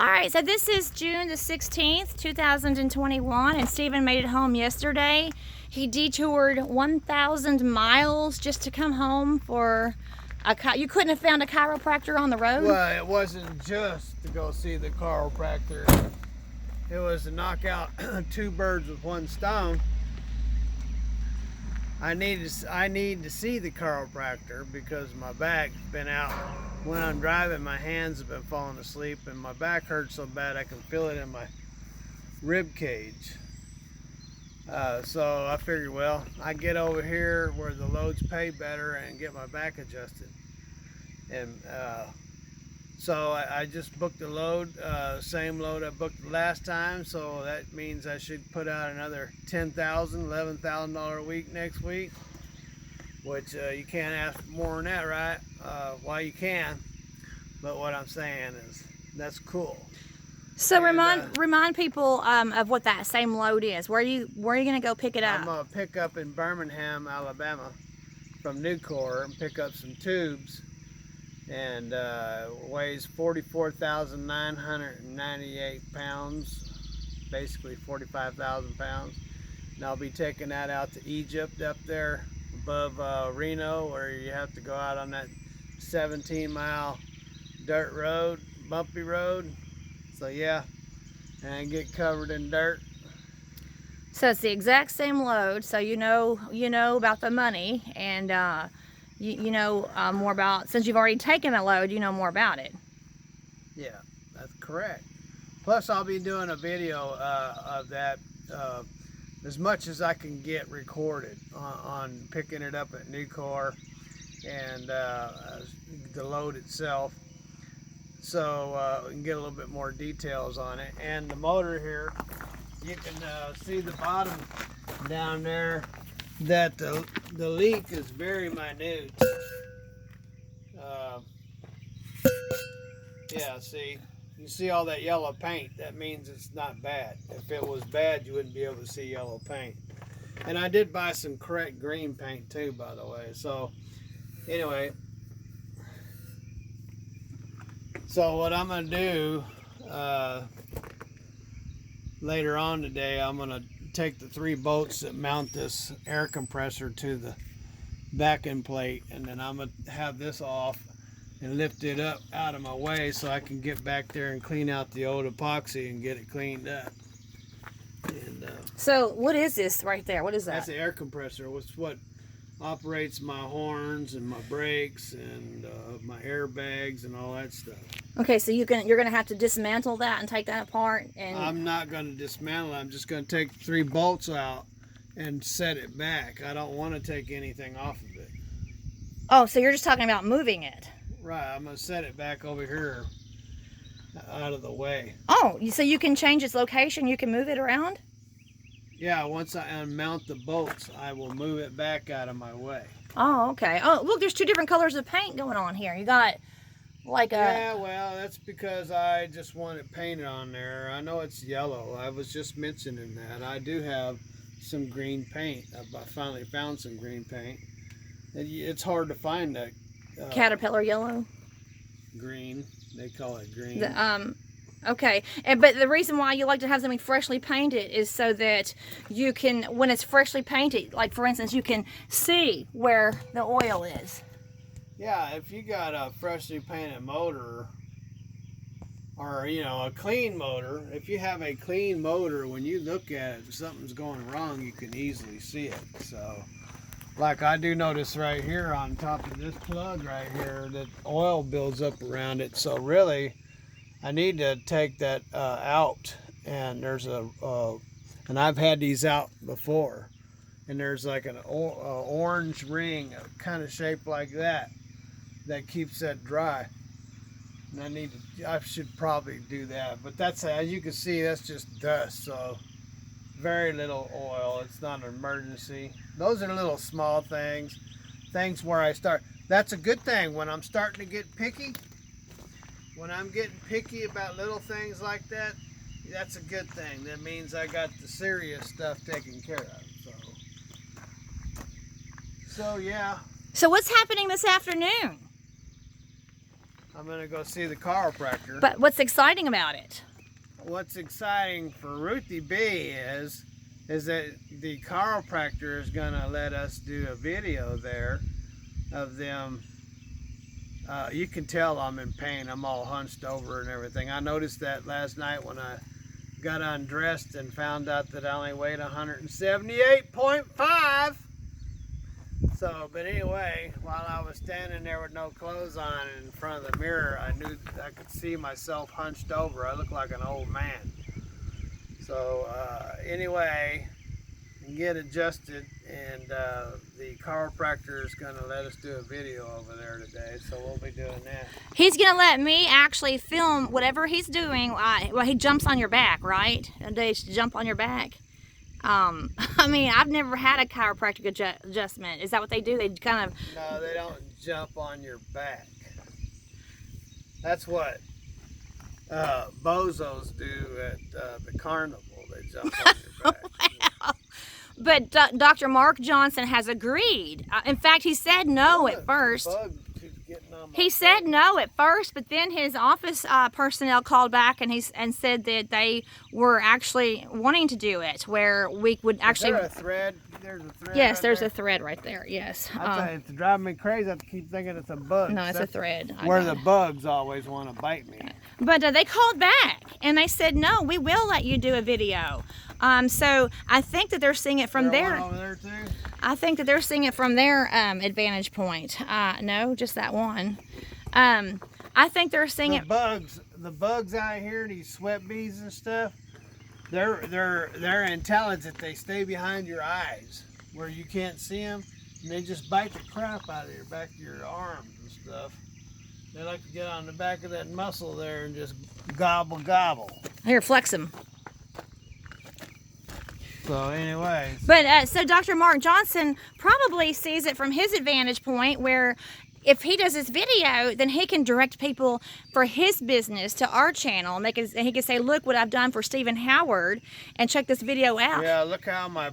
All right, so this is June the 16th, 2021, and Stephen made it home yesterday. He detoured 1,000 miles just to come home for you couldn't have found a chiropractor on the road? Well, it wasn't just to go see the chiropractor. It was to knock out two birds with one stone. I need to see the chiropractor because my back's been out. When I'm driving, my hands have been falling asleep and my back hurts so bad I can feel it in my rib cage. So I figured, well, I get over here where the loads pay better and get my back adjusted. And so I just booked the load, same load I booked the last time. So that means I should put out another $10,000, $11,000 a week next week, which you can't ask for more than that, right? Well, you can, but what I'm saying is that's cool. So remind people of what that same load is. Where are you gonna go pick it up? I'm gonna pick up in Birmingham, Alabama, from Nucor, and pick up some tubes, and weighs 44,998 pounds, basically 45,000 pounds. And I'll be taking that out to Egypt up there above Reno, where you have to go out on that 17-mile dirt road, bumpy road. So yeah, and get covered in dirt. So it's the exact same load. So you know about the money, and you know more about, since you've already taken the load, you know more about it. Yeah, that's correct. Plus, I'll be doing a video of that, as much as I can get recorded on picking it up at Nucor and the load itself. So we can get a little bit more details on it. And the motor here, you can see the bottom down there that the leak is very minute. Yeah, see, you see all that yellow paint, that means it's not bad. If it was bad, you wouldn't be able to see yellow paint. And I did buy some correct green paint too, by the way. So anyway, so what I'm gonna do later on today, I'm gonna take the 3 bolts that mount this air compressor to the backing plate, and then I'm gonna have this off and lift it up out of my way so I can get back there and clean out the old epoxy and get it cleaned up. And so what is this right there? What is that? That's the air compressor. It's what operates my horns and my brakes and my airbags and all that stuff. Okay, so you're gonna have to dismantle that and take that apart. And I'm not going to dismantle it. I'm just going to take 3 bolts out and set it back. I don't want to take anything off of it. Oh, so you're just talking about moving it? Right, I'm going to set it back over here out of the way. Oh, so you can change its location? You can move it around? Yeah, once I unmount the bolts, I will move it back out of my way. Oh, okay. Oh, look, there's 2 different colors of paint going on here. You got like a... Yeah, well, that's because I just want it painted on there. I know it's yellow. I was just mentioning that. I do have some green paint. I finally found some green paint. It's hard to find that. Caterpillar yellow? Green. They call it green. Okay, but the reason why you like to have something freshly painted is so that you can, when it's freshly painted, like for instance, you can see where the oil is. Yeah, if you got a freshly painted motor, or a clean motor, if you have a clean motor, when you look at it, if something's going wrong, you can easily see it. So, like I do notice right here on top of this plug right here that oil builds up around it. So really, I need to take that out, and there's and I've had these out before, and there's like an orange ring, kind of shaped like that keeps that dry. And I should probably do that, but that's, as you can see, that's just dust, so very little oil. It's not an emergency. Those are little small things where I start. That's a good thing when I'm starting to get picky. When I'm getting picky about little things like that, that's a good thing. That means I got the serious stuff taken care of. So yeah. So what's happening this afternoon? I'm gonna go see the chiropractor. But what's exciting about it? What's exciting for Ruthie B is that the chiropractor is gonna let us do a video there of them. You can tell I'm in pain. I'm all hunched over and everything. I noticed that last night when I got undressed and found out that I only weighed 178.5. So, but anyway, while I was standing there with no clothes on in front of the mirror, I knew I could see myself hunched over. I looked like an old man. So anyway, get adjusted, and the chiropractor is going to let us do a video over there today, so we'll be doing that. He's going to let me actually film whatever he's doing. Well, he jumps on your back, right? They jump on your back. I mean, I've never had a chiropractic adjustment. Is that what they do? They kind of... No, they don't jump on your back. That's what bozos do at the carnival. They jump on your back. Wow. But Dr. Mark Johnson has agreed. In fact, he said no at first. He said no at first, but then his office personnel called back and said that they were actually wanting to do it, where we would actually... Is there a thread? There's a thread. Yes, right there's there? a thread right there. Yes. I tell you, it's driving me crazy. I keep thinking it's a bug. No, it's a thread. Where the bugs always want to bite me. But they called back and they said, no, we will let you do a video. So I think that they're seeing it from There their... one over there too? I think that they're seeing it from their advantage point. No, just that one. I think they're seeing it... The bugs out here, these sweat bees and stuff, they're intelligent. They stay behind your eyes where you can't see them, and they just bite the crap out of your back of your arms and stuff. They like to get on the back of that muscle there and just gobble gobble. Here, flex them. So anyway. But so Dr. Mark Johnson probably sees it from his advantage point, where if he does this video, then he can direct people for his business to our channel, and he can say, look what I've done for Stephen Howard, and check this video out. Yeah, look how my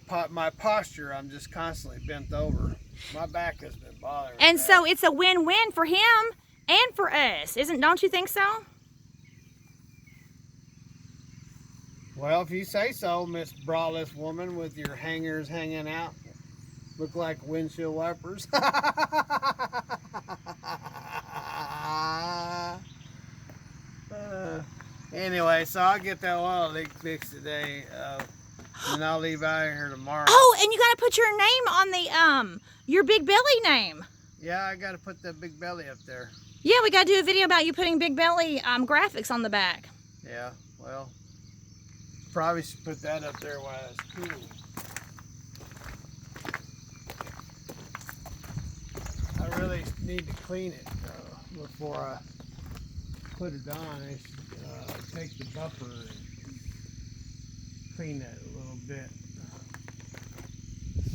posture, I'm just constantly bent over. My back has been bothering me. And so it's a win-win for him and for us, don't you think so? Well, if you say so, Miss Braless woman with your hangers hanging out. Look like windshield wipers. Anyway, so I'll get that oil leak fixed today, and I'll leave out of here tomorrow. Oh, and you got to put your name on the your big belly name. Yeah, I got to put that big belly up there. Yeah, we got to do a video about you putting big belly graphics on the back. Yeah, well, probably should put that up there while it's cool. I really need to clean it before I put it on. I should take the buffer and clean that a little bit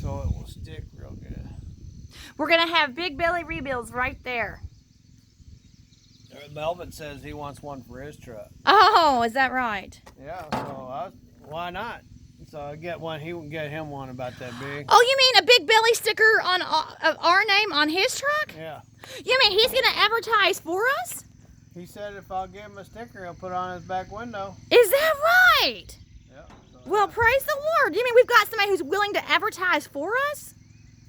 so it will stick real good. We're going to have big belly rebuilds right there. Melvin says he wants one for his truck. Oh, is that right? Yeah, so why not? So I get one. He can get him one about that big. Oh, you mean a big belly sticker on of our name on his truck? Yeah. You mean he's going to advertise for us? He said if I'll give him a sticker, he'll put it on his back window. Is that right? Yeah. So, Well, praise the Lord. You mean we've got somebody who's willing to advertise for us?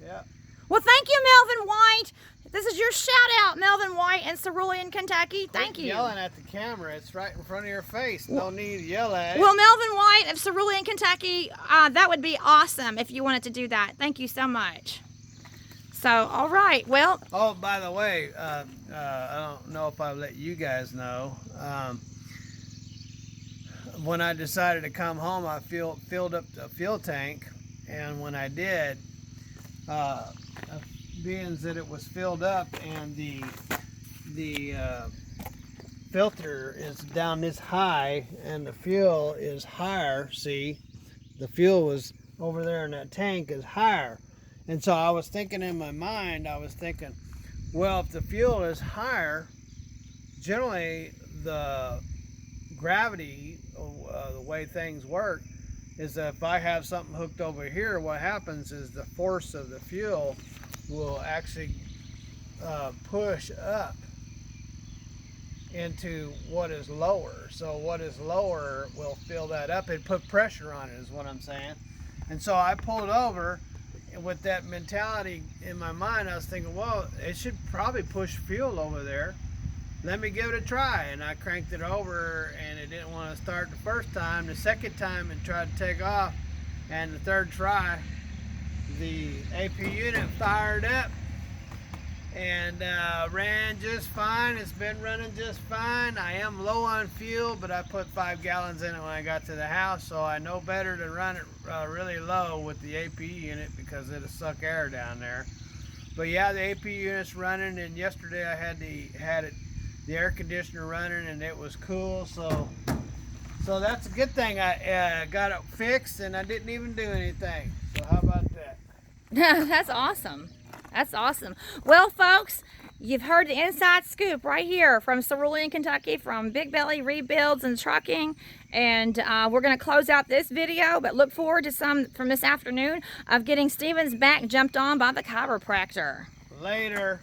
yeah. Well, thank you, Melvin White. This is your shout out, Melvin White in Cerulean, Kentucky. Thank you. Yelling at the camera. It's right in front of your face. No need to yell at it. Well, Melvin White of Cerulean, Kentucky, that would be awesome if you wanted to do that. Thank you so much. So, all right. Well. Oh, by the way, I don't know if I let you guys know. When I decided to come home, I filled up the fuel tank, and when I did, being that it was filled up and the filter is down this high and the fuel is higher, see, the fuel was over there in that tank is higher. And so I was thinking in my mind, well, if the fuel is higher, generally the gravity, the way things work, is that if I have something hooked over here, what happens is the force of the fuel will actually push up into what is lower. So what is lower will fill that up and put pressure on it, is what I'm saying. And so I pulled over, and with that mentality in my mind, I was thinking, well, it should probably push fuel over there. Let me give it a try. And I cranked it over, and it didn't want to start the first time. The second time it tried to take off, and the third try, the AP unit fired up and ran just fine. It's been running just fine. I am low on fuel, but I put 5 gallons in it when I got to the house, so I know better to run it really low with the AP unit because it'll suck air down there. But yeah, the AP unit's running, and yesterday I had the air conditioner running, and it was cool. So that's a good thing. I got it fixed, and I didn't even do anything. So how about that? That's awesome. That's awesome. Well, folks, you've heard the inside scoop right here from Cerulean, Kentucky, from Big Belly Rebuilds and Trucking. And we're going to close out this video, but look forward to some from this afternoon of getting Steven's back jumped on by the chiropractor. Later.